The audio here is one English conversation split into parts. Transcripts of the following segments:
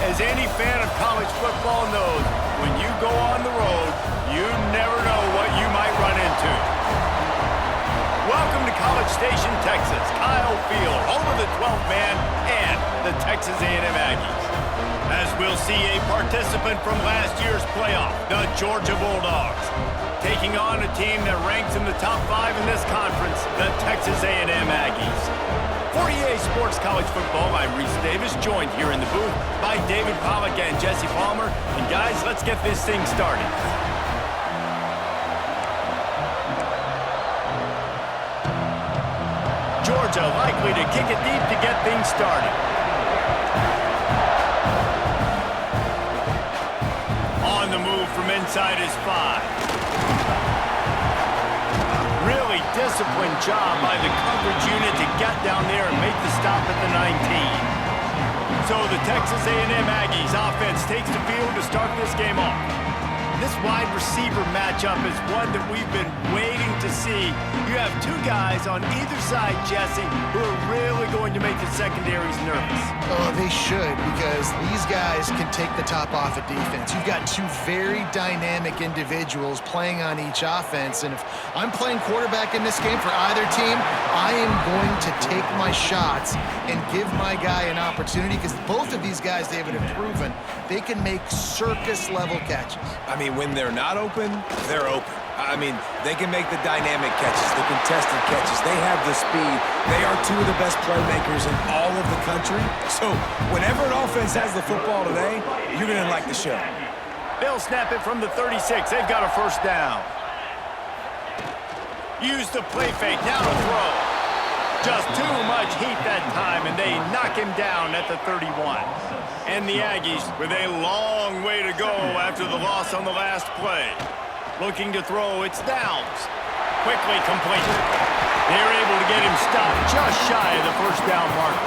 As any fan of college football knows, when you go on the road, you never know what you might run into. Welcome to College Station, Texas. Kyle Field, home of the 12th man and the Texas A&M Aggies. As we'll see a participant from last year's playoff, the Georgia Bulldogs, taking on a team that ranks in the top 5 in this conference, the Texas A&M Aggies. For EA Sports College Football, I'm Reese Davis, joined here in the booth by David Pollack and Jesse Palmer. And guys, let's get this thing started. Georgia likely to kick it deep to get things started. On the move from inside is 5. Really disciplined job by the coverage unit to get down there and make the stop at the 19. So the Texas A&M Aggies offense takes the field to start this game off. This wide receiver matchup is one that we've been waiting to see. You have two guys on either side, Jesse, who are really going to make the secondaries nervous. Oh, they should, because these guys can take the top off of defense. You've got two very dynamic individuals playing on each offense, and if I'm playing quarterback in this game for either team, I am going to take my shots and give my guy an opportunity, because both of these guys, David, have proven they can make circus-level catches. I mean, when they're not open, they're open. I mean, they can make the dynamic catches, the contested catches. They have the speed. They are two of the best playmakers in all of the country. So whenever an offense has the football today, you're going to like the show. They'll snap it from the 36. They've got a first down. Use the play fake. Now to throw. Just too much heat that time, and they knock him down at the 31. And the Aggies with a long way to go after the loss on the last play. Looking to throw, it's Downs. Quickly complete. They're able to get him stopped just shy of the first down mark.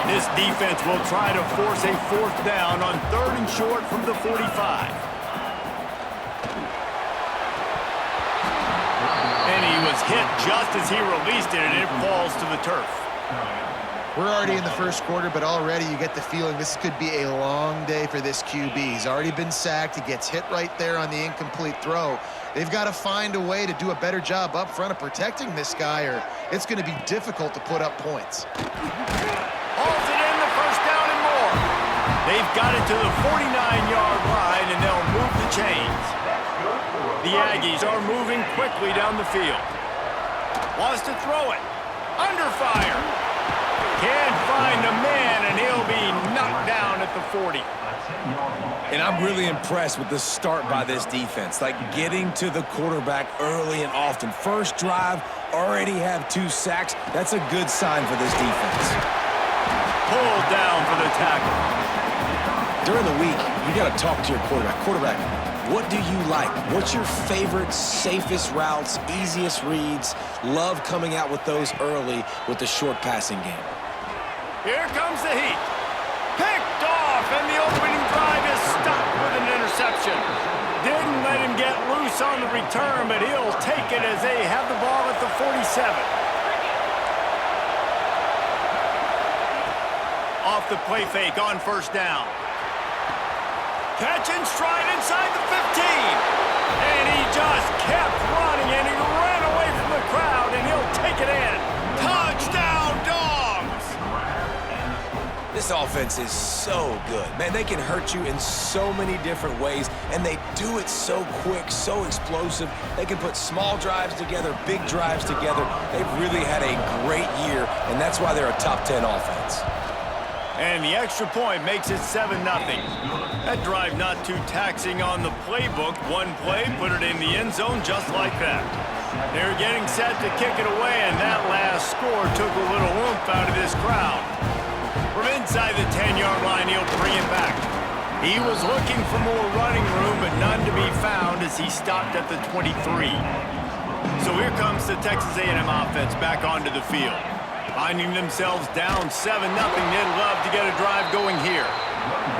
This defense will try to force a fourth down on 3rd and short from the 45. And he was hit just as he released it, and it falls to the turf. We're already in the first quarter, but already you get the feeling this could be a long day for this QB. He's already been sacked. He gets hit right there on the incomplete throw. They've got to find a way to do a better job up front of protecting this guy, or it's going to be difficult to put up points. Hauls it in, the first down and more. They've got it to the 49-yard line, and they'll move the chains. The Aggies are moving quickly down the field. Wants to throw it. Under fire. Can't find a man, and he'll be knocked down at the 40. And I'm really impressed with the start by this defense. Like, getting to the quarterback early and often. First drive, already have 2 sacks. That's a good sign for this defense. Pulled down for the tackle. During the week, you got to talk to your quarterback. Quarterback, what do you like? What's your favorite, safest routes, easiest reads? Love coming out with those early with the short passing game. Here comes the heat. Picked off, and the opening drive is stopped with an interception. Didn't let him get loose on the return, but he'll take it as they have the ball at the 47. Off the play fake on first down. Catch and stride inside the 15. And he just kept running, and he ran away from the crowd, and he'll take it in. Touchdown, Dogs! This offense is so good. Man, they can hurt you in so many different ways, and they do it so quick, so explosive. They can put small drives together, big drives together. They've really had a great year, and that's why they're a top 10 offense. And the extra point makes it 7-0. That drive not too taxing on the playbook. One play, put it in the end zone just like that. They're getting set to kick it away, and that last score took a little oomph out of this crowd. From inside the 10-yard line, he'll bring it back. He was looking for more running room, but none to be found as he stopped at the 23. So here comes the Texas A&M offense back onto the field. Finding themselves down 7-0, they'd love to get a drive going here.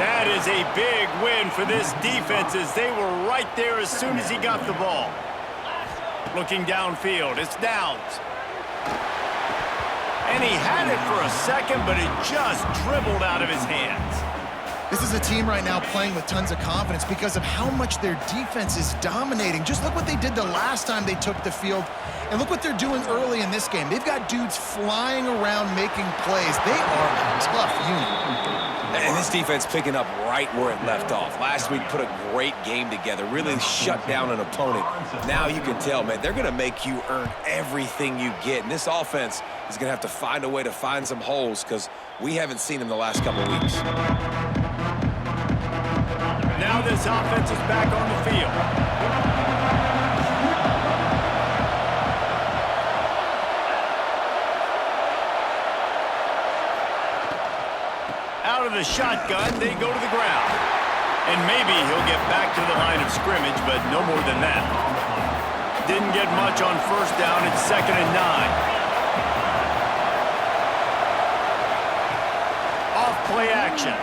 That is a big win for this defense, as they were right there as soon as he got the ball. Looking downfield, it's Downs. And he had it for a second, but it just dribbled out of his hands. This is a team right now playing with tons of confidence because of how much their defense is dominating. Just look what they did the last time they took the field, and look what they're doing early in this game. They've got dudes flying around making plays. They are a tough unit. And this defense picking up right where it left off. Last week put a great game together, really shut down an opponent. Now you can tell, man, they're going to make you earn everything you get. And this offense is going to have to find a way to find some holes because we haven't seen them the last couple of weeks. Now this offense is back on the field. Out of the shotgun, they go to the ground. And maybe he'll get back to the line of scrimmage, but no more than that. Didn't get much on first down. It's 2nd and 9. Off play action.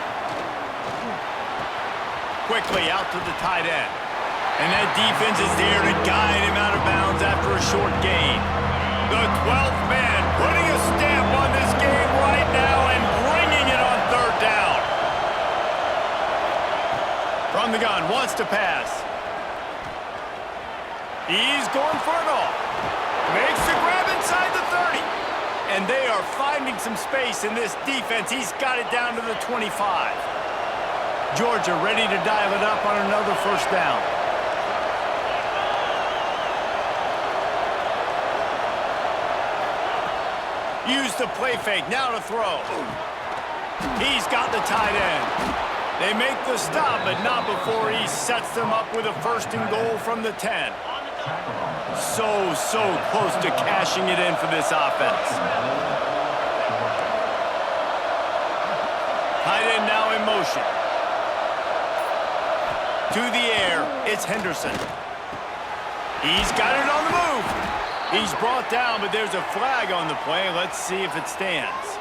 Quickly out to the tight end. And that defense is there to guide him out of bounds after a short gain. The 12th man putting a stamp on this game right now and bringing it on 3rd down. From the gun, wants to pass. He's going for it all. Makes the grab inside the 30. And they are finding some space in this defense. He's got it down to the 25. Georgia ready to dial it up on another 1st down. Use the play fake, now to throw. He's got the tight end. They make the stop, but not before he sets them up with a 1st and goal from the 10. So close to cashing it in for this offense. Tight end now in motion. To the air, it's Henderson. He's got it on the move. He's brought down, but there's a flag on the play. Let's see if it stands.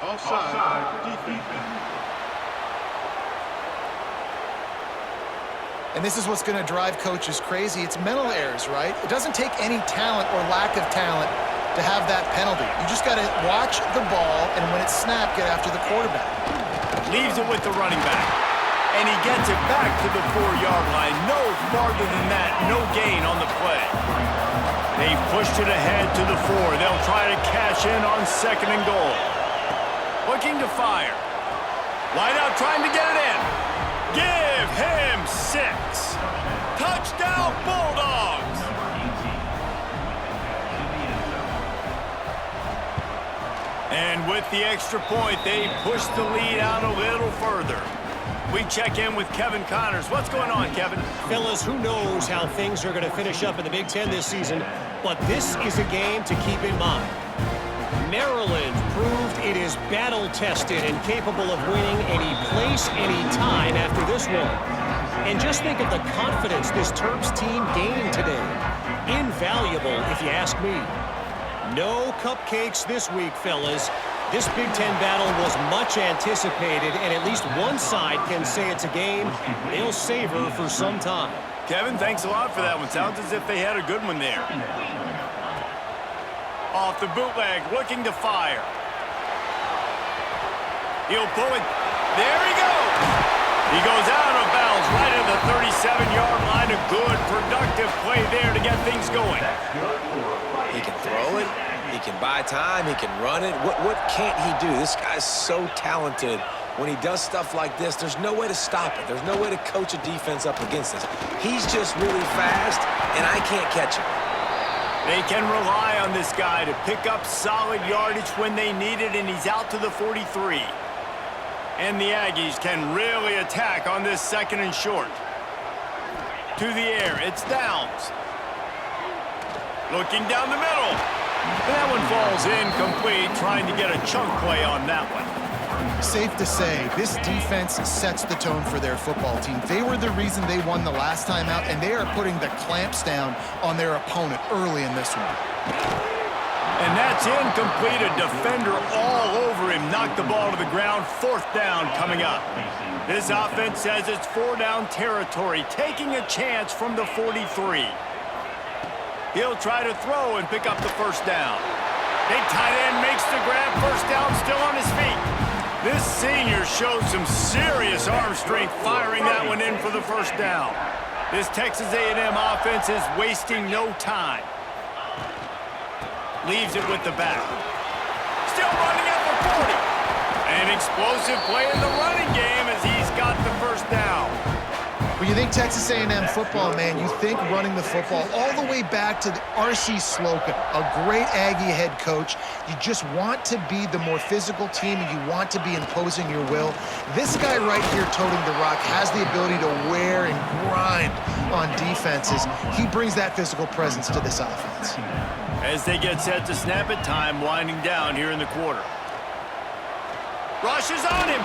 Offside. Defense. And this is what's going to drive coaches crazy. It's mental errors, right? It doesn't take any talent or lack of talent to have that penalty. You just got to watch the ball, and when it's snapped, get after the quarterback. Leaves it with the running back. And he gets it back to the 4-yard line. No farther than that. No gain on the play. They pushed it ahead to the 4. They'll try to cash in on 2nd and goal. Looking to fire. Wide out trying to get it in. Give him 6. Touchdown Bulldogs. And with the extra point, they push the lead out a little further. We check in with Kevin Connors. What's going on, Kevin? Fellas, who knows how things are going to finish up in the Big Ten this season, but this is a game to keep in mind. Maryland proved it is battle-tested and capable of winning any place, any time after this one. And just think of the confidence this Terps team gained today. Invaluable, if you ask me. No cupcakes this week, fellas. This Big Ten battle was much anticipated, and at least one side can say it's a game they'll savor for some time. Kevin, thanks a lot for that one. Sounds as if they had a good one there. Off the bootleg, looking to fire. He'll pull it. There he goes. He goes out of bounds right at the 37-yard line. A good, productive play there to get things going. He can throw it. He can buy time. He can run it. What can't he do? This guy's so talented. When he does stuff like this, there's no way to stop it. There's no way to coach a defense up against this. He's just really fast, and I can't catch him. They can rely on this guy to pick up solid yardage when they need it, and he's out to the 43. And the Aggies can really attack on this 2nd and short. To the air, it's Downs. Looking down the middle. That one falls incomplete, trying to get a chunk play on that one. Safe to say, this defense sets the tone for their football team. They were the reason they won the last time out, and they are putting the clamps down on their opponent early in this one. And that's incomplete. A defender all over him. Knocked the ball to the ground. 4th down coming up. This offense says it's 4-down territory, taking a chance from the 43. He'll try to throw and pick up the 1st down. Big tight end makes the grab. First down, still on his feet. This senior showed some serious arm strength firing that one in for the first down. This Texas A&M offense is wasting no time. Leaves it with the back. Still running at the 40. An explosive play in the running game as he's got the first down. When you think Texas A&M football, man, you think running the football all the way back to the R.C. Slocum, a great Aggie head coach. You just want to be the more physical team, and you want to be imposing your will. This guy right here toting the rock has the ability to wear and grind on defenses. He brings that physical presence to this offense. As they get set to snap it, time winding down here in the quarter. Rush is on him.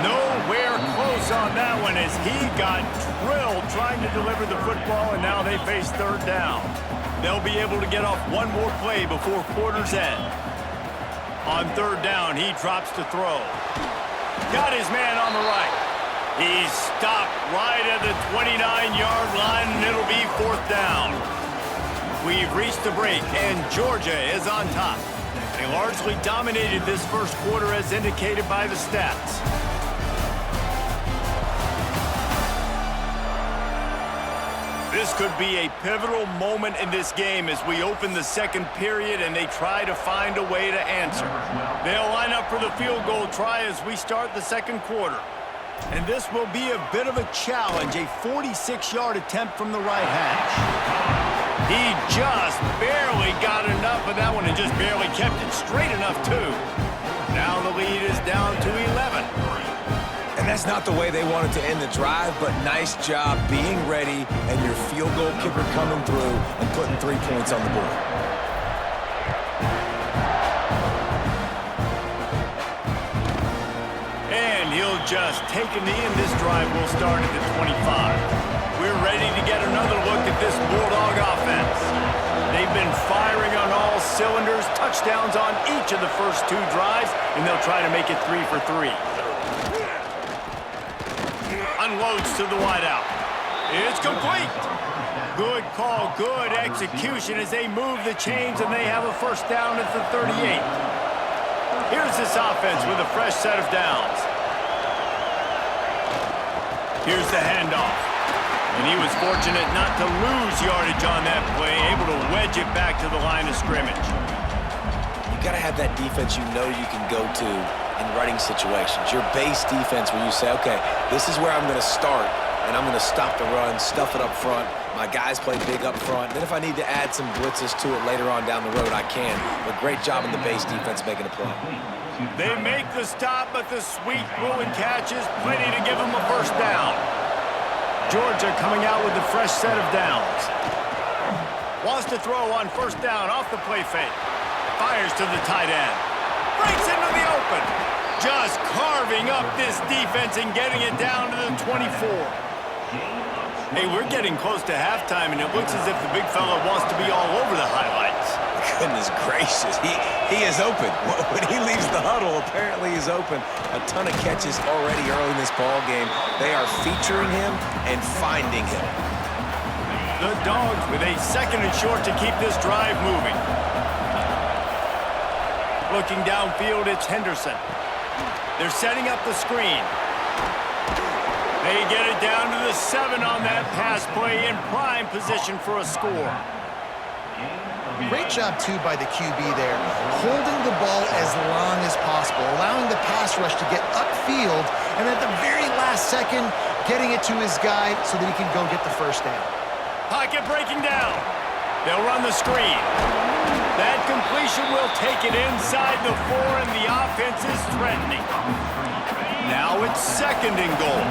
Nowhere close on that one as he got drilled trying to deliver the football, and now they face third down. They'll be able to get off one more play before quarter's end. On third down, he drops to throw. Got his man on the right. He's stopped right at the 29-yard line, and it'll be fourth down. We've reached the break, and Georgia is on top. They largely dominated this first quarter as indicated by the stats. This could be a pivotal moment in this game as we open the second period and they try to find a way to answer. They'll line up for the field goal try as we start the second quarter. And this will be a bit of a challenge, a 46-yard attempt from the right hash. He just barely got enough of that one and just barely kept it straight enough, too. Now the lead is down to 11. And that's not the way they wanted to end the drive, but nice job being ready and your field goal kicker coming through and putting 3 points on the board. And he'll just take a knee, and this drive will start at the 25. We're ready to get another look at this Bulldog offense. They've been firing on all cylinders, touchdowns on each of the first 2 drives, and they'll try to make it 3 for 3. Unloads to the wideout. It's complete. Good call, good execution as they move the chains and they have a first down at the 38. Here's this offense with a fresh set of downs. Here's the handoff. And he was fortunate not to lose yardage on that play, able to wedge it back to the line of scrimmage. You got to have that defense you know you can go to in running situations. Your base defense where you say, okay, this is where I'm going to start, and I'm going to stop the run, stuff it up front. My guys play big up front. Then if I need to add some blitzes to it later on down the road, I can. But great job in the base defense making a play. They make the stop, but the sweet throwing catch is plenty to give them a first down. Georgia coming out with a fresh set of downs. Wants to throw on first down off the play fake. Fires to the tight end. Breaks into the open. Just carving up this defense and getting it down to the 24. Hey, we're getting close to halftime, and it looks as if the big fella wants to be all over the highlights. Goodness gracious, he is open. When he leaves the huddle, apparently he's open. A ton of catches already early in this ball game. They are featuring him and finding him. The Dogs with a second and short to keep this drive moving. Looking downfield, it's Henderson. They're setting up the screen. They get it down to the 7 on that pass play in prime position for a score. Great job, too, by the QB there, holding the ball as long as possible, allowing the pass rush to get upfield, and at the very last second, getting it to his guy so that he can go get the first down. Pocket breaking down. They'll run the screen. That completion will take it inside the 4, and the offense is threatening. Now it's second and goal.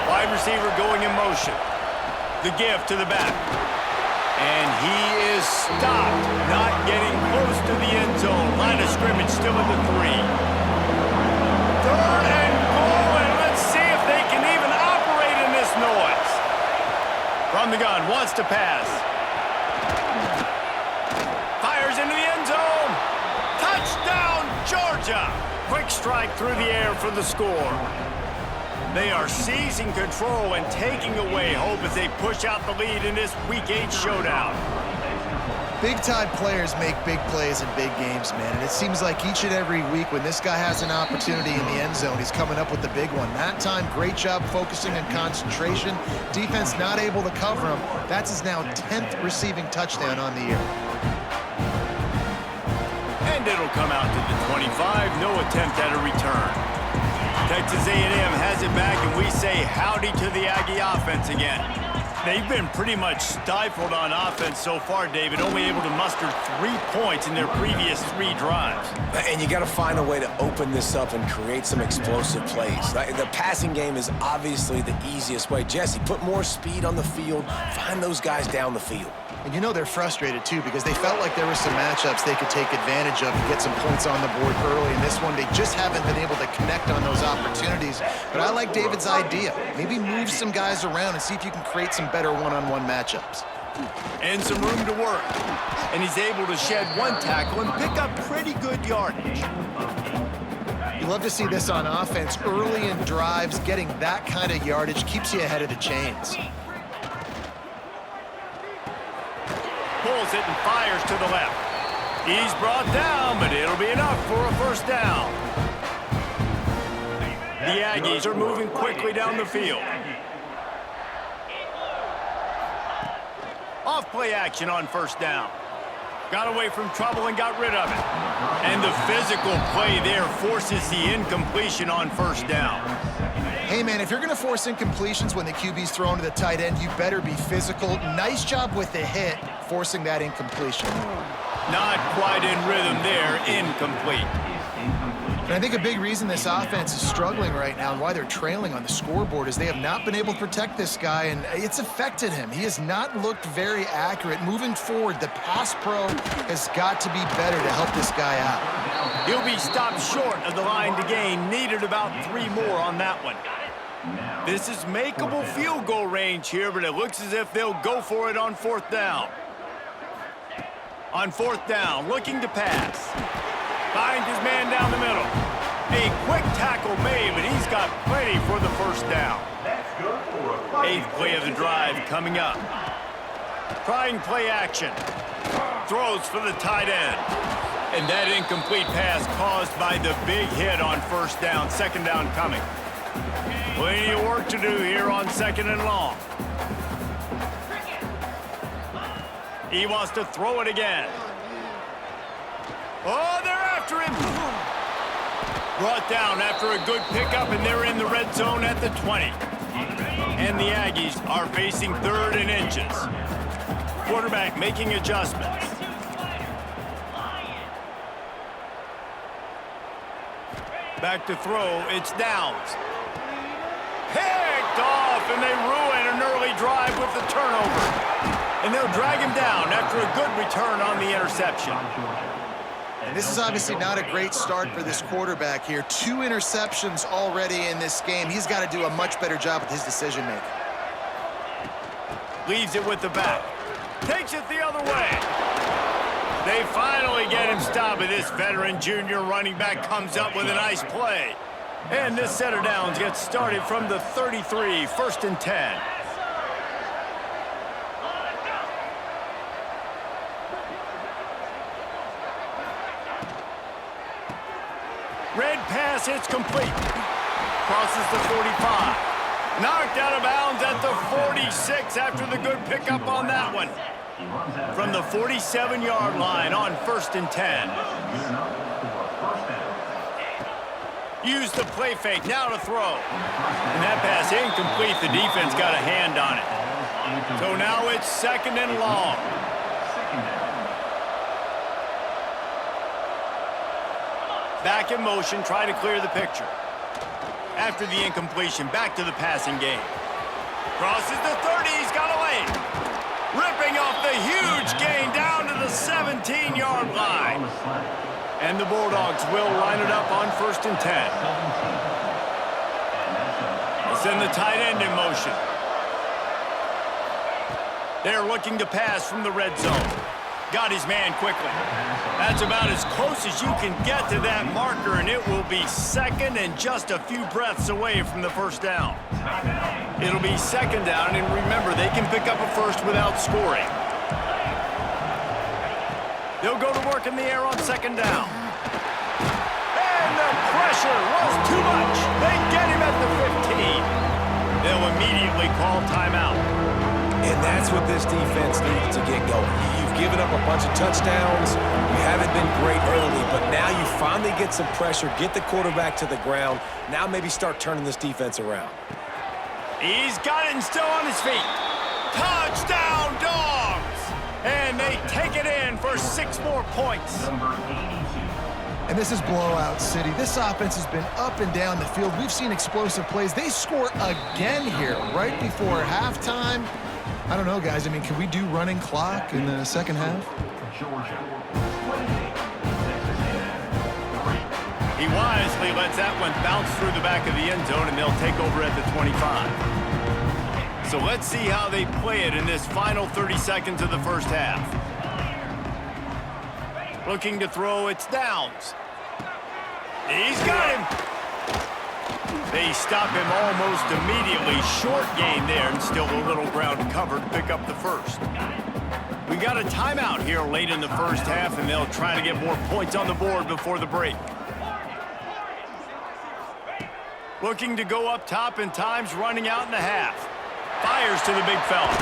Wide receiver going in motion. The give to the back. And he is stopped, not getting close to the end zone. Line of scrimmage still at the 3. Third and goal, and let's see if they can even operate in this noise. From the gun, wants to pass. Fires into the end zone. Touchdown, Georgia. Quick strike through the air for the score. They are seizing control and taking away hope as they push out the lead in this Week 8 showdown. Big-time players make big plays in big games, man. And it seems like each and every week when this guy has an opportunity in the end zone, he's coming up with the big one. That time, great job focusing on concentration. Defense not able to cover him. That's his now 10th receiving touchdown on the year. And it'll come out to the 25. No attempt at a return. Texas A&M has it back, and we say howdy to the Aggie offense again. They've been pretty much stifled on offense so far, David, only able to muster 3 points in their previous 3 drives. And you got to find a way to open this up and create some explosive plays. The passing game is obviously the easiest way. Jesse, put more speed on the field, find those guys down the field. And you know they're frustrated, too, because they felt like there were some matchups they could take advantage of and get some points on the board early. In this one, they just haven't been able to connect on those opportunities. But I like David's idea. Maybe move some guys around and see if you can create some better one-on-one matchups. And some room to work. And he's able to shed 1 tackle and pick up pretty good yardage. You love to see this on offense. Early in drives, getting that kind of yardage keeps you ahead of the chains. Pulls it and fires to the left. He's brought down, but it'll be enough for a first down. The Aggies are moving quickly down the field. Off-play action on first down. Got away from trouble and got rid of it. And the physical play there forces the incompletion on first down. Hey, man, if you're going to force incompletions when the QB's thrown to the tight end, you better be physical. Nice job with the hit, forcing that incompletion. Not quite in rhythm there, incomplete. And I think a big reason this offense is struggling right now and why they're trailing on the scoreboard is they have not been able to protect this guy, and it's affected him. He has not looked very accurate. Moving forward, the pass pro has got to be better to help this guy out. He'll be stopped short of the line to gain. Needed about 3 more on that one. This is makeable field goal range here, but it looks as if they'll go for it on 4th down. On 4th down, looking to pass. Finds his man down the middle. A quick tackle made, but he's got plenty for the first down. 8th play of the drive coming up. Trying play action. Throws for the tight end. And that incomplete pass caused by the big hit on first down. 2nd down coming. Plenty of work to do here on 2nd and long. He wants to throw it again. Oh, they're after him. Brought down after a good pickup, and they're in the red zone at the 20. And the Aggies are facing 3rd and inches. Quarterback making adjustments. Back to throw, it's Downs. Picked off, and they ruin an early drive with the turnover. And they'll drag him down after a good return on the interception. And this is obviously not a great start for this quarterback here. 2 interceptions already in this game. He's got to do a much better job with his decision-making. Leaves it with the back. Takes it the other way. They finally get him stopped, but this veteran junior running back comes up with a nice play. And this set of downs gets started from the 33, 1st and 10. Red pass, it's complete. Crosses the 45. Knocked out of bounds at the 46 after the good pickup on that one. From the 47-yard line on 1st and 10. Use the play fake, now to throw. And that pass incomplete, the defense got a hand on it. So now it's 2nd and long. Back in motion, try to clear the picture. After the incompletion, back to the passing game. Crosses the 30, he's got away. Ripping off the huge gain down to the 17-yard line. And the Bulldogs will line it up on 1st and 10. They'll send the tight end in motion. They're looking to pass from the red zone. Got his man quickly. That's about as close as you can get to that marker, and it will be second and just a few breaths away from the first down. It'll be second down, and remember, they can pick up a first without scoring. They'll go to work in the air on second down. And the pressure was too much. They get him at the 15. They'll immediately call timeout. And that's what this defense needs to get going. You've given up a bunch of touchdowns. You haven't been great early, but now you finally get some pressure, get the quarterback to the ground. Now maybe start turning this defense around. He's got it and still on his feet. Touchdown, Dogs! And they take it in for 6 more points. And this is blowout city. This offense has been up and down the field. We've seen explosive plays. They score again here right before halftime. I don't know, guys. I mean, can we do running clock in the second half? He wisely lets that one bounce through the back of the end zone, and they'll take over at the 25. So let's see how they play it in this final 30 seconds of the first half. Looking to throw, it's Downs. He's got him. They stop him almost immediately. Short gain there, and still a little ground cover to pick up the first. We got a timeout here late in the first half, and they'll try to get more points on the board before the break. Looking to go up top, and time's running out in the half. Fires to the big fella.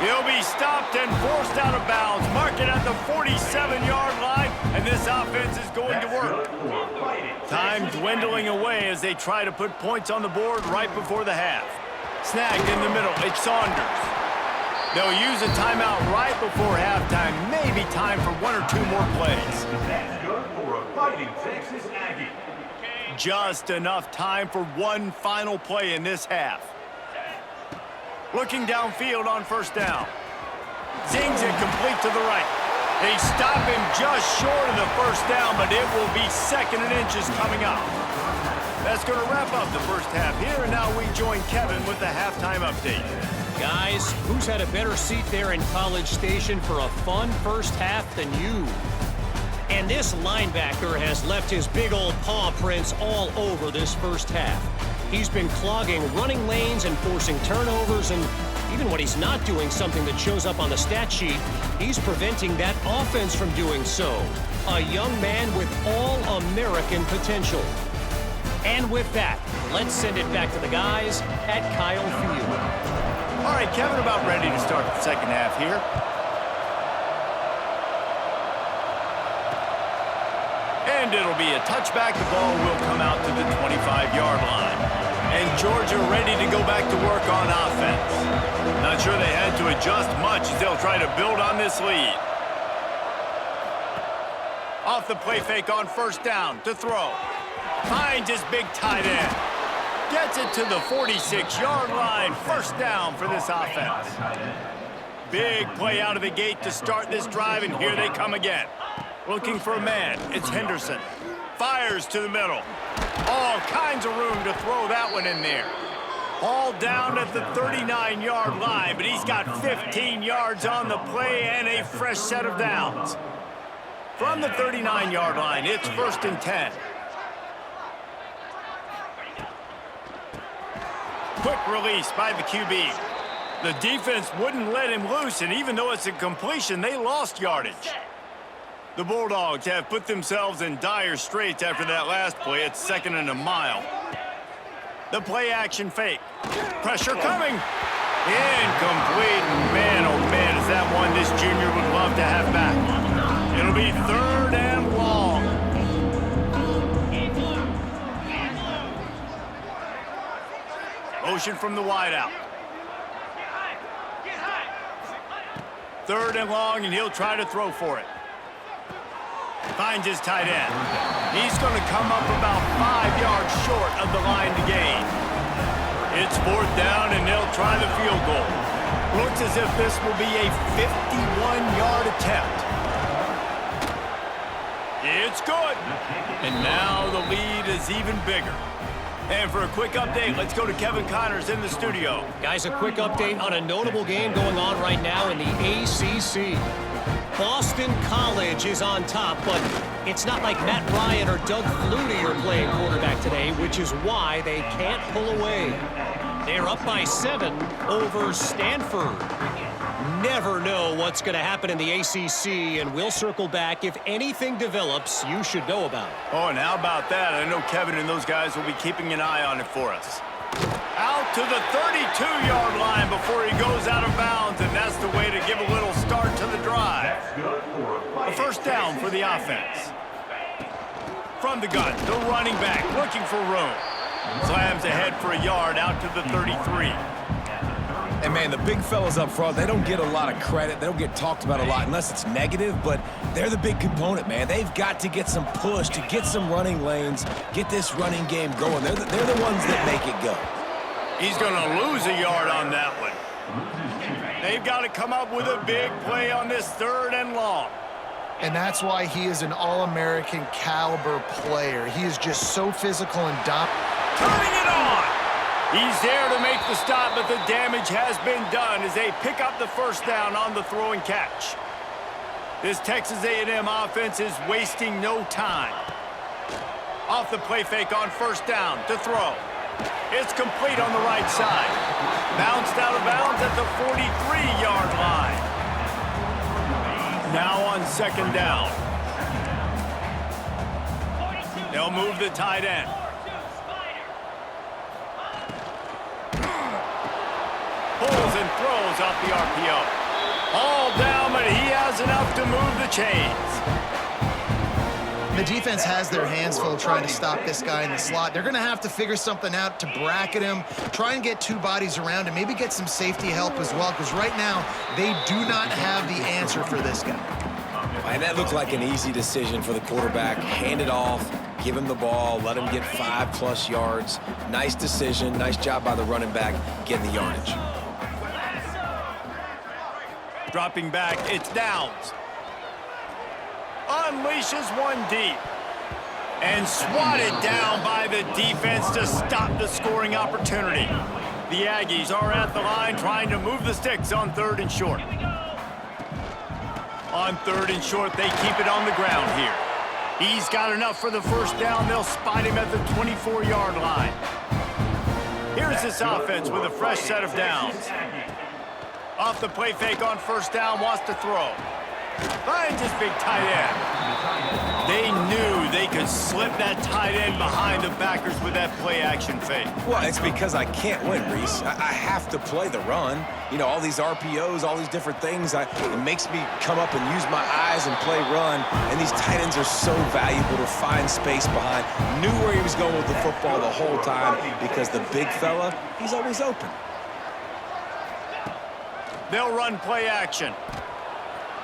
He'll be stopped and forced out of bounds. Mark it at the 47-yard line, and this offense is going to work. Time dwindling away as they try to put points on the board right before the half. Snagged in the middle, it's Saunders. They'll use a timeout right before halftime. Maybe time for 1 or 2 more plays. That's good for a fighting Texas Aggie. Just enough time for one final play in this half. Looking downfield on first down. Zings it complete to the right. They stop him just short of the first down, but it will be second and inches coming up. That's going to wrap up the first half here, and now we join Kevin with the halftime update. Guys, who's had a better seat there in College Station for a fun first half than you? And this linebacker has left his big old paw prints all over this first half. He's been clogging running lanes and forcing turnovers, and even when he's not doing something that shows up on the stat sheet, he's preventing that offense from doing so. A young man with all-American potential. And with that, let's send it back to the guys at Kyle Field. All right, Kevin, about ready to start the second half here. And it'll be a touchback. The ball will come out to the 25-yard line. And Georgia ready to go back to work on offense. Not sure they had to adjust much as they'll try to build on this lead. Off the play fake on first down to throw. Finds his big tight end. Gets it to the 46-yard line. First down for this offense. Big play out of the gate to start this drive, and here they come again. Looking for a man. It's Henderson. Fires to the middle. All kinds of room to throw that one in there. All down at the 39-yard line, but he's got 15 yards on the play and a fresh set of downs. From the 39-yard line, it's 1st and 10. Quick release by the QB. The defense wouldn't let him loose, and even though it's a completion, they lost yardage. The Bulldogs have put themselves in dire straits after that last play. It's 2nd and a mile. The play action fake. Pressure coming. Incomplete. Man, oh man, is that one this junior would love to have back. It'll be 3rd and long. Motion from the wideout. 3rd and long, and he'll try to throw for it. Finds his tight end. He's going to come up about 5 yards short of the line to gain. It's 4th down, and they'll try the field goal. Looks as if this will be a 51-yard attempt. It's good. And now the lead is even bigger. And for a quick update, let's go to Kevin Connors in the studio. Guys, a quick update on a notable game going on right now in the ACC. Boston College is on top, but it's not like Matt Ryan or Doug Flutie are playing quarterback today, which is why they can't pull away. They're up by 7 over Stanford. Never know what's going to happen in the ACC, and we'll circle back if anything develops you should know about. Oh, and how about that? I know Kevin and those guys will be keeping an eye on it for us. Out to the 32-yard line before he goes out of bounds, and that's the way to give a little start to the drive. A first down for the offense. From the gun, the running back looking for room. Slams ahead for a yard out to the 33. And, man, the big fellas up front, they don't get a lot of credit. They don't get talked about a lot unless it's negative, but they're the big component, man. They've got to get some push, to get some running lanes, get this running game going. They're the ones that make it go. He's going to lose a yard on that one. They've got to come up with a big play on this 3rd and long. And that's why he is an All-American caliber player. He is just so physical and dominant. Turning it on! He's there to make the stop, but the damage has been done as they pick up the first down on the throw and catch. This Texas A&M offense is wasting no time. Off the play fake on first down to throw. It's complete on the right side. Bounced out of bounds at the 43-yard line. Now on 2nd down. They'll move the tight end. Pulls and throws off the RPO. All down, but he has enough to move the chains. The defense has their hands full trying to stop this guy in the slot. They're going to have to figure something out to bracket him, try and get 2 bodies around him, maybe get some safety help as well, because right now they do not have the answer for this guy. And that looked like an easy decision for the quarterback. Hand it off, give him the ball, let him get 5+ yards. Nice decision, nice job by the running back getting the yardage. Dropping back, it's Downs. Unleashes one deep. And swatted down by the defense to stop the scoring opportunity. The Aggies are at the line trying to move the sticks on 3rd and short. On 3rd and short, they keep it on the ground here. He's got enough for the first down. They'll spot him at the 24-yard line. Here's this offense with a fresh set of downs. Off the play fake on first down, wants to throw. Finds his big tight end. They knew they could slip that tight end behind the backers with that play action fake. Well, it's because I can't win, Reese. I have to play the run. You know, all these RPOs, all these different things, it makes me come up and use my eyes and play run. And these tight ends are so valuable to find space behind. Knew where he was going with the football the whole time because the big fella, he's always open. They'll run play action.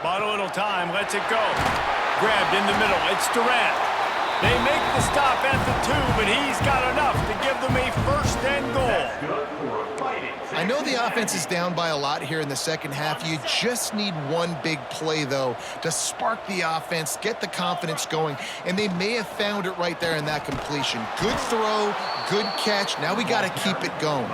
Bought a little time, lets it go. Grabbed in the middle, it's Durant. They make the stop at the 2, but he's got enough to give them a 1st and goal. I know the offense is down by a lot here in the second half. You just need one big play, though, to spark the offense, get the confidence going, and they may have found it right there in that completion. Good throw, good catch. Now we got to keep it going.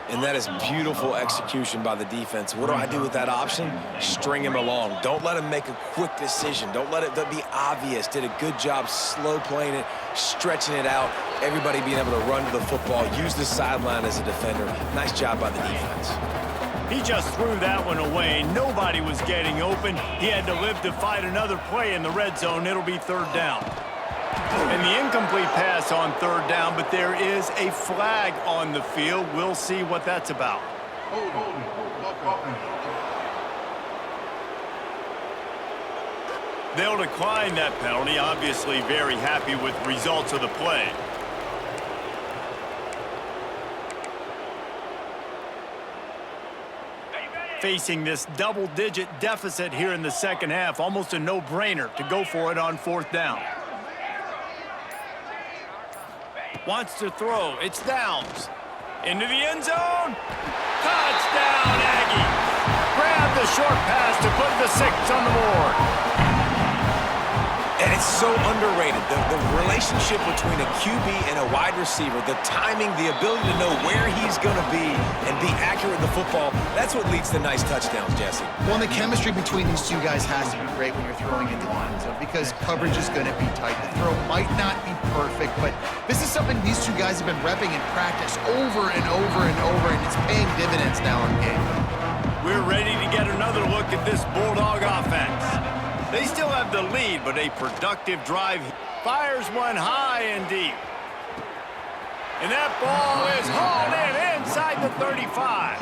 And that is beautiful execution by the defense. What do I do with that option? String him along. Don't let him make a quick decision. Don't let it be obvious. Did a good job slow playing it, stretching it out. Everybody being able to run to the football, use the sideline as a defender. Nice job by the defense. He just threw that one away. Nobody was getting open. He had to live to fight another play in the red zone. It'll be 3rd down. And the incomplete pass on 3rd down, but there is a flag on the field. We'll see what that's about. They'll decline that penalty, obviously very happy with results of the play. Facing this double-digit deficit here in the second half, almost a no-brainer to go for it on 4th down. Wants to throw. It's Downs. Into the end zone. Touchdown, Aggies. Grab the short pass to put the 6 on the board. And It's so underrated. The relationship between a QB and a wide receiver, the timing, the ability to know where he's going to be and be accurate with the football, that's what leads to nice touchdowns, Jesse. Well, the chemistry between these two guys has to be great when you're throwing into the end zone because coverage is going to be tight. The throw might not be perfect, but this is something these two guys have been repping in practice over and over and over, and it's paying dividends now in game. We're ready to get another look at this Bulldog offense. They still have the lead, but a productive drive. Fires one high and deep. And that ball is hauled in inside the 35.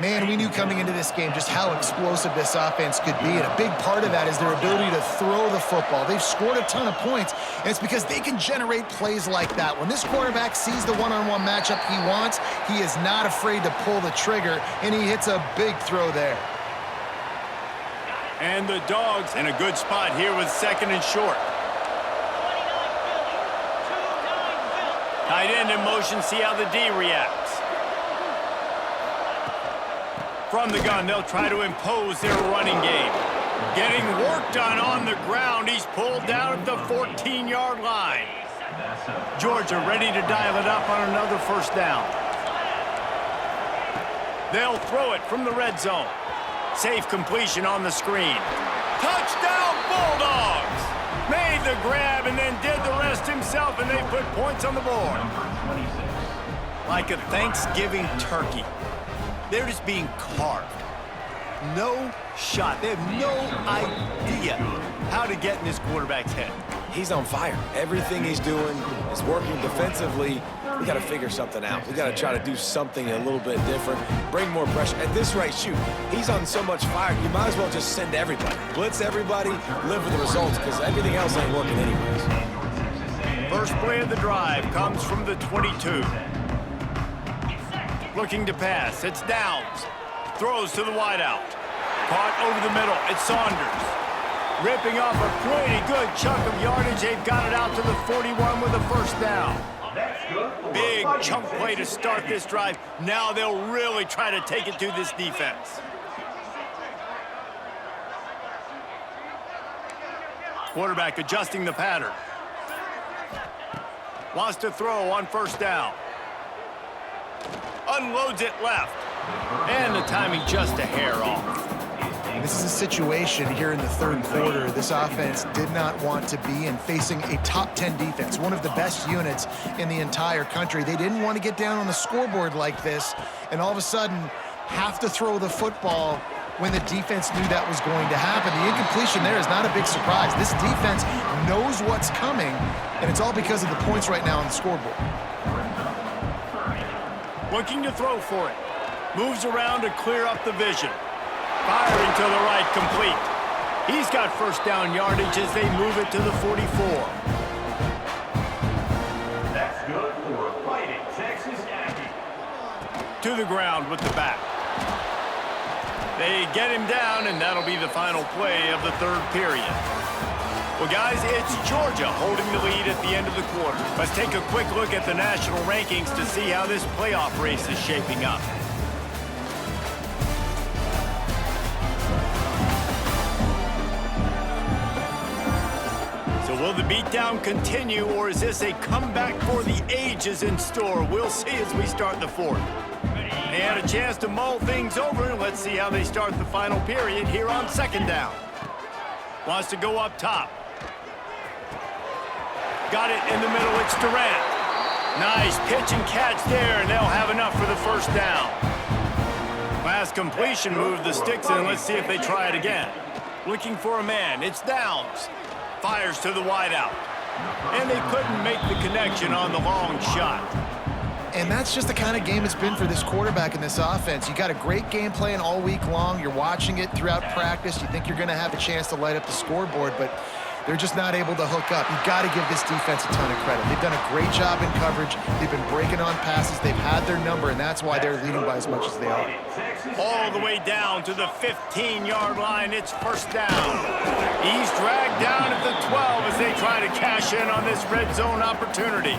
Man, we knew coming into this game just how explosive this offense could be, and a big part of that is their ability to throw the football. They've scored a ton of points, and it's because they can generate plays like that. When this quarterback sees the one-on-one matchup he wants, he is not afraid to pull the trigger, and he hits a big throw there. And the Dogs in a good spot here with second and short. Tight end in motion, see how the D reacts. From the gun, they'll try to impose their running game. Getting work done on the ground. He's pulled down at the 14-yard line. Georgia ready to dial it up on another first down. They'll throw it from the red zone. Safe completion on the screen. Touchdown, Bulldogs! Made the grab and then did the rest himself, and they put points on the board. Like a Thanksgiving turkey. They're just being carved. No shot. They have no idea how to get in this quarterback's head. He's on fire. Everything he's doing is working defensively. We got to figure something out. We got to try to do something a little bit different, bring more pressure. At this rate, shoot, he's on so much fire, you might as well just send everybody. Blitz everybody, live with the results, because everything else ain't working anyways. First play of the drive comes from the 22. Looking to pass. It's Downs. Throws to the wideout. Caught over the middle. It's Saunders. Ripping off a pretty good chunk of yardage. They've got it out to the 41 with a first down. Big chunk play to start this drive. Now they'll really try to take it to this defense. Quarterback adjusting the pattern. Wants to throw on first down. Unloads it left. And the timing just a hair off. This is a situation here in the third quarter this offense did not want to be in, facing a top 10 defense, one of the best units in the entire country. They didn't want to get down on the scoreboard like this and all of a sudden have to throw the football when the defense knew that was going to happen. The incompletion there is not a big surprise. This defense knows what's coming, and it's all because of the points right now on the scoreboard. Looking to throw for it. Moves around to clear up the vision. Firing to the right, complete. He's got first down yardage as they move it to the 44. That's good for a fighting Texas Aggie. To the ground with the back. They get him down, and that'll be the final play of the third period. Well, guys, it's Georgia holding the lead at the end of the quarter. Let's take a quick look at the national rankings to see how this playoff race is shaping up. So will the beatdown continue, or is this a comeback for the ages in store? We'll see as we start the fourth. They had a chance to mull things over. Let's see how they start the final period here on second down. Wants to go up top. Got it in the middle. It's Durant. Nice pitch and catch there, and they'll have enough for the first down. Last completion moved the sticks in. Let's see if they try it again. Looking for a man. It's Downs. Fires to the wideout. And they couldn't make the connection on the long shot. And that's just the kind of game it's been for this quarterback in this offense. You got a great game plan all week long. You're watching it throughout practice. You think you're going to have a chance to light up the scoreboard, but they're just not able to hook up. You've got to give this defense a ton of credit. They've done a great job in coverage. They've been breaking on passes. They've had their number, and that's why they're leading by as much as they are. All the way down to the 15-yard line. It's first down. He's dragged down at the 12 as they try to cash in on this red zone opportunity.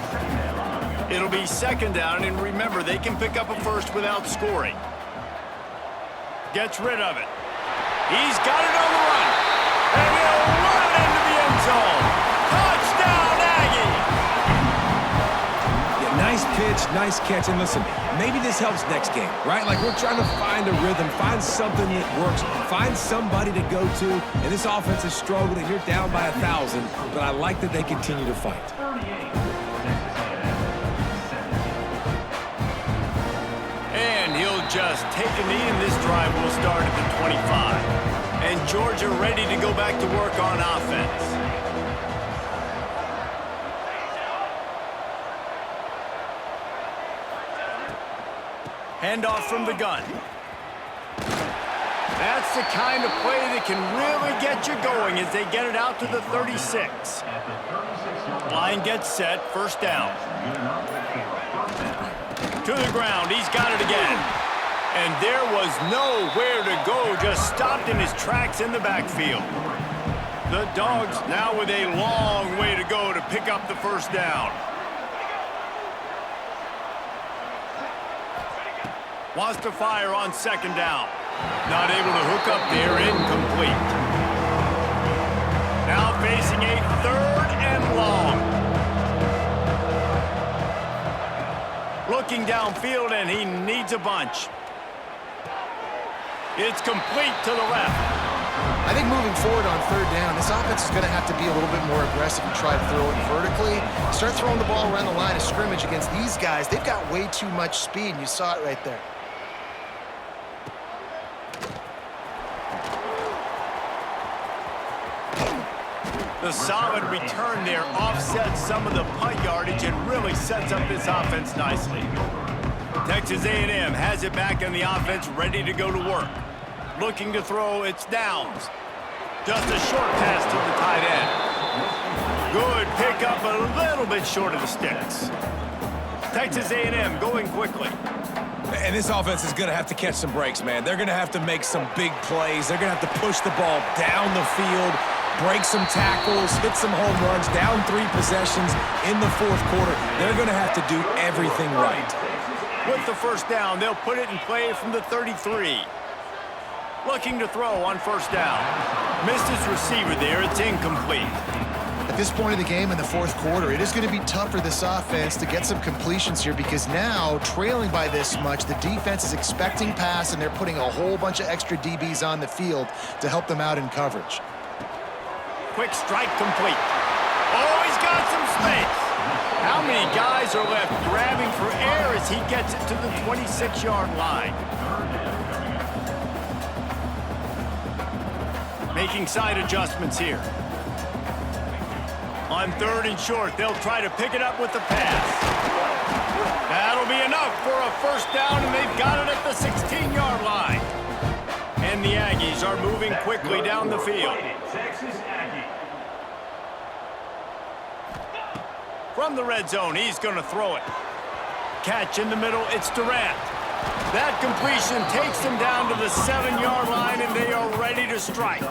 It'll be second down, and remember, they can pick up a first without scoring. Gets rid of it. He's got it on the run. And he'll run into the Nice pitch, nice catch. And listen, maybe this helps next game, right? Like we're trying to find a rhythm, find something that works, find somebody to go to. And this offense is struggling, and you're down by 1,000. But I like that they continue to fight. And he'll just take a knee, and this drive will start at the 25. And Georgia ready to go back to work on offense. Handoff from the gun. That's the kind of play that can really get you going as they get it out to the 36. Line gets set, first down. To the ground, he's got it again. And there was nowhere to go, just stopped in his tracks in the backfield. The Dogs now with a long way to go to pick up the first down. Wants to fire on second down. Not able to hook up there, incomplete. Now facing a third and long. Looking downfield, and he needs a bunch. It's complete to the left. I think moving forward on third down, this offense is going to have to be a little bit more aggressive and try to throw it vertically. Start throwing the ball around the line of scrimmage against these guys. They've got way too much speed, and you saw it right there. The solid return there offsets some of the punt yardage and really sets up this offense nicely. Texas A&M has it back in the offense, ready to go to work. Looking to throw, it's downs. Just a short pass to the tight end. Good pickup, a little bit short of the sticks. Texas A&M going quickly. And this offense is going to have to catch some breaks, man. They're going to have to make some big plays. They're going to have to push the ball down the field, break some tackles, hit some home runs, down 3 possessions in the fourth quarter. They're going to have to do everything right. With the first down, they'll put it in play from the 33. Looking to throw on first down. Missed his receiver there. It's incomplete. At this point of the game in the fourth quarter, it is going to be tough for this offense to get some completions here because now, trailing by this much, the defense is expecting pass, and they're putting a whole bunch of extra DBs on the field to help them out in coverage. Quick strike complete. Oh, he's got some space. How many guys are left grabbing for air as he gets it to the 26-yard line? Making side adjustments here. On third and short, they'll try to pick it up with the pass. That'll be enough for a first down, and they've got it at the 16-yard line. And the Aggies are moving quickly down the field. Texas Aggies. From the red zone, he's going to throw it. Catch in the middle, it's Durant. That completion takes them down to the 7-yard line, and they are ready to strike.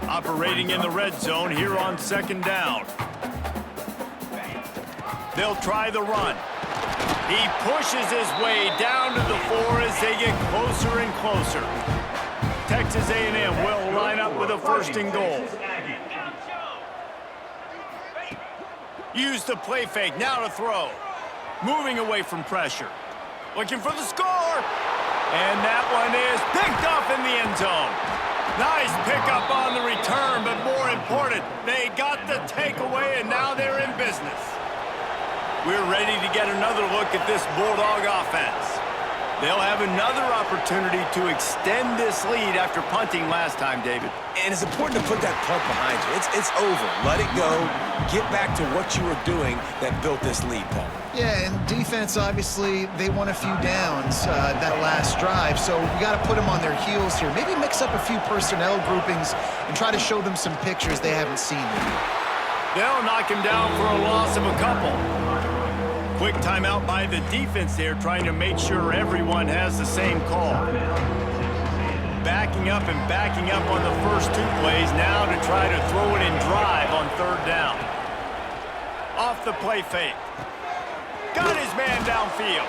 Operating in the red zone here on second down. They'll try the run. He pushes his way down to the 4 as they get closer and closer. Texas A&M will line up with a first and goal. Use the play fake, now to throw. Moving away from pressure. Looking for the score. And that one is picked up in the end zone. Nice pickup on the return, but more important, they got the takeaway, and now they're in business. We're ready to get another look at this Bulldog offense. They'll have another opportunity to extend this lead after punting last time, David. And it's important to put that punt behind you. It's over. Let it go. Get back to what you were doing that built this lead, Paul. Yeah, and defense, obviously, they won a few downs that last drive, so we got to put them on their heels here. Maybe mix up a few personnel groupings and try to show them some pictures they haven't seen yet. They'll knock him down for a loss of a couple. Quick timeout by the defense there, trying to make sure everyone has the same call. Backing up and backing up on the first 2 plays now to try to throw it in drive on third down. Off the play fake. Got his man downfield.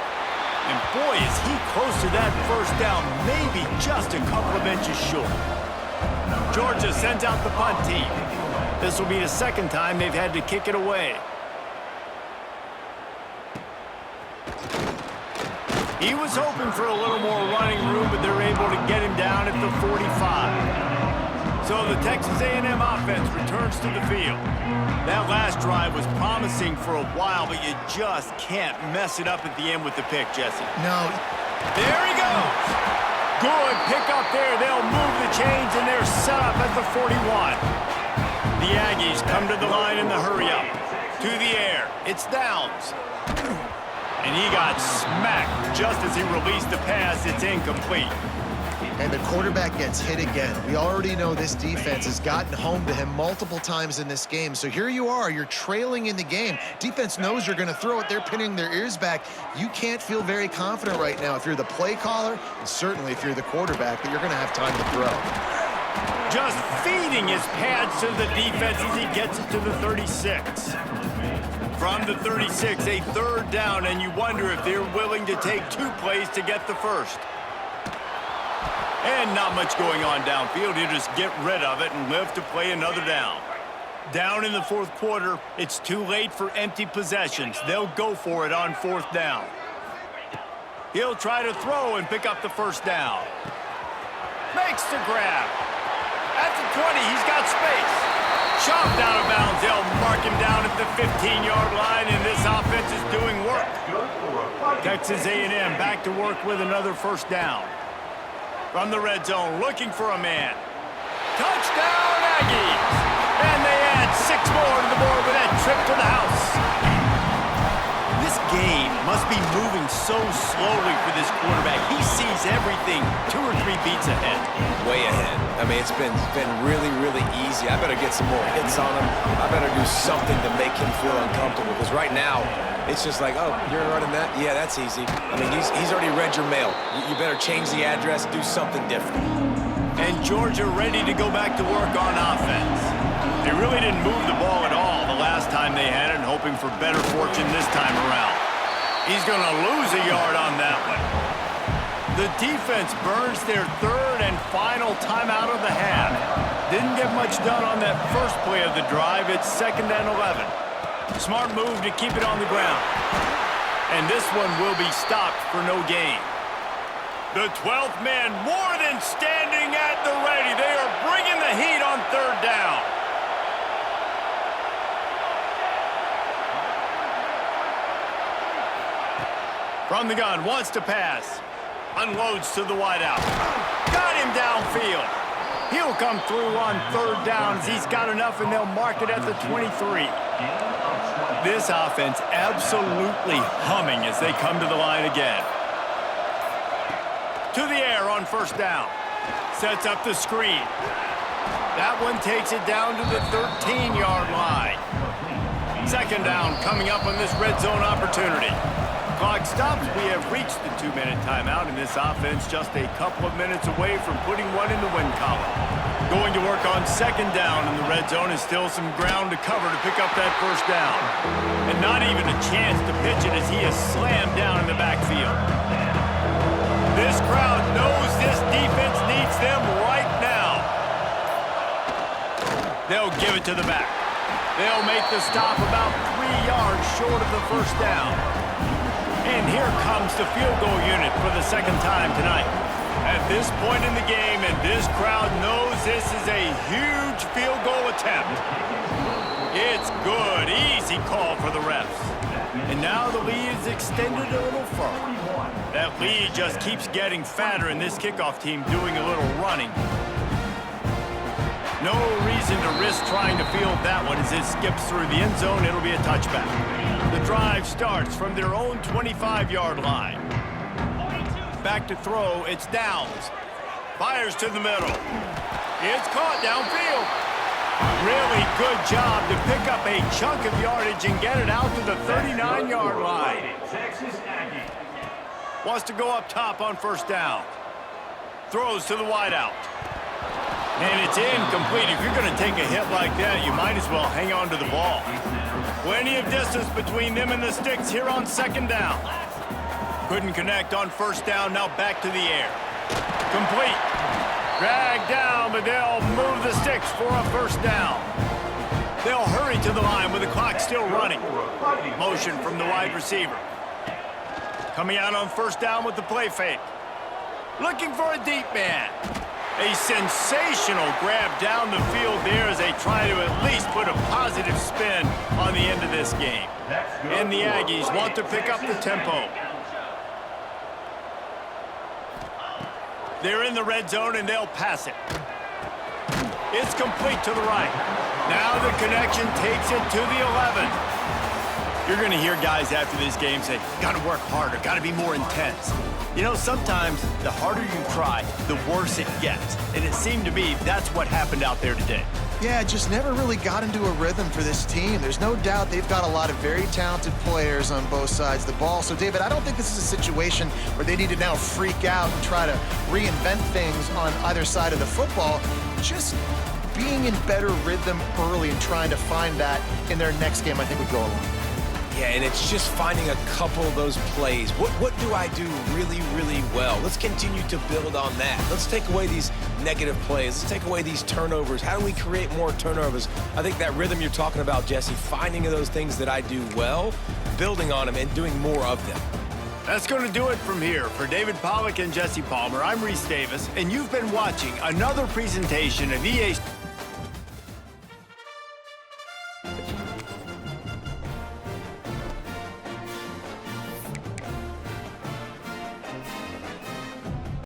And boy, is he close to that first down, maybe just a couple of inches short. Georgia sends out the punt team. This will be the second time they've had to kick it away. He was hoping for a little more running room, but they're able to get him down at the 45. So the Texas A&M offense returns to the field. That last drive was promising for a while, but you just can't mess it up at the end with the pick, Jesse. No. There he goes. Good pick up there. They'll move the chains, and they're set up at the 41. The Aggies come to the line in the hurry-up. To the air. It's Downs. And he got smacked just as he released the pass. It's incomplete. And the quarterback gets hit again. We already know this defense has gotten home to him multiple times in this game. So here you are. You're trailing in the game. Defense knows you're going to throw it. They're pinning their ears back. You can't feel very confident right now if you're the play caller, and certainly if you're the quarterback, that you're going to have time to throw. Just feeding his pads to the defense as he gets it to the 36. From the 36, a third down, and you wonder if they're willing to take 2 plays to get the first. And not much going on downfield. You just get rid of it and live to play another down. Down in the 4th quarter, it's too late for empty possessions. They'll go for it on 4th down. He'll try to throw and pick up the first down. Makes the grab. At the 20, he's got space. Chopped out of bounds. They'll mark him down at the 15-yard line, and this offense is doing work. Texas A&M back to work with another first down. From the red zone, looking for a man. Touchdown, Aggies! And they add 6 more to the board with that trip to the house. This game must be moving so slowly for this quarterback. He sees everything 2 or 3 beats ahead. Way ahead. I mean, it's been really, really easy. I better get some more hits on him. I better do something to make him feel uncomfortable, because right now, it's just like, oh, you're running that? Yeah, that's easy. I mean, he's already read your mail. You better change the address, do something different. And Georgia ready to go back to work on offense. They really didn't move the ball at all the last time they had it, and hoping for better fortune this time around. He's going to lose a yard on that one. The defense burns their 3rd and final timeout of the half. Didn't get much done on that first play of the drive. It's 2nd and 11. Smart move to keep it on the ground. And this one will be stopped for no gain. The 12th man more than standing at the ready. They are bringing the heat on 3rd down. From the gun, wants to pass. Unloads to the wideout. Got him downfield. He'll come through on 3rd downs. He's got enough, and they'll mark it at the 23. This offense absolutely humming as they come to the line again. To the air on 1st down. Sets up the screen. That one takes it down to the 13-yard line. 2nd down coming up on this red zone opportunity. Clock stops. We have reached the 2-minute timeout, and this offense just a couple of minutes away from putting one in the win column. Going to work on 2nd down in the red zone is still some ground to cover to pick up that 1st down. And not even a chance to pitch it as he is slammed down in the backfield. This crowd knows this defense needs them right now. They'll give it to the back. They'll make the stop about 3 yards short of the 1st down. And here comes the field goal unit for the 2nd time tonight. At this point in the game, and this crowd knows this is a huge field goal attempt. It's good. Easy call for the refs. And now the lead is extended a little further. That lead just keeps getting fatter, and this kickoff team doing a little running. No reason to risk trying to field that one as it skips through the end zone. It'll be a touchback. The drive starts from their own 25-yard line. Back to throw, it's Downs. Fires to the middle. It's caught downfield. Really good job to pick up a chunk of yardage and get it out to the 39-yard line. Texas Aggies. Wants to go up top on 1st down. Throws to the wideout. And it's incomplete. If you're going to take a hit like that, you might as well hang on to the ball. Plenty of distance between them and the sticks here on 2nd down. Couldn't connect on 1st down. Now back to the air. Complete. Dragged down, but they'll move the sticks for a 1st down. They'll hurry to the line with the clock still running. Motion from the wide receiver. Coming out on first down with the play fake. Looking for a deep man. A sensational grab down the field there as they try to at least put a positive spin on the end of this game. And the Aggies want to pick up the tempo. They're in the red zone, and they'll pass it. It's complete to the right. Now the connection takes it to the 11. You're going to hear guys after this game say, got to work harder, got to be more intense. You know, sometimes the harder you try, the worse it gets. And it seemed to me that's what happened out there today. Yeah, just never really got into a rhythm for this team. There's no doubt they've got a lot of very talented players on both sides of the ball. So, David, I don't think this is a situation where they need to now freak out and try to reinvent things on either side of the football. Just being in better rhythm early and trying to find that in their next game, I think, would go a long way. Yeah, and it's just finding a couple of those plays. What do I do really, really well? Let's continue to build on that. Let's take away these negative plays. Let's take away these turnovers. How do we create more turnovers? I think that rhythm you're talking about, Jesse, finding those things that I do well, building on them, and doing more of them. That's going to do it from here. For David Pollack and Jesse Palmer, I'm Reese Davis, and you've been watching another presentation of EA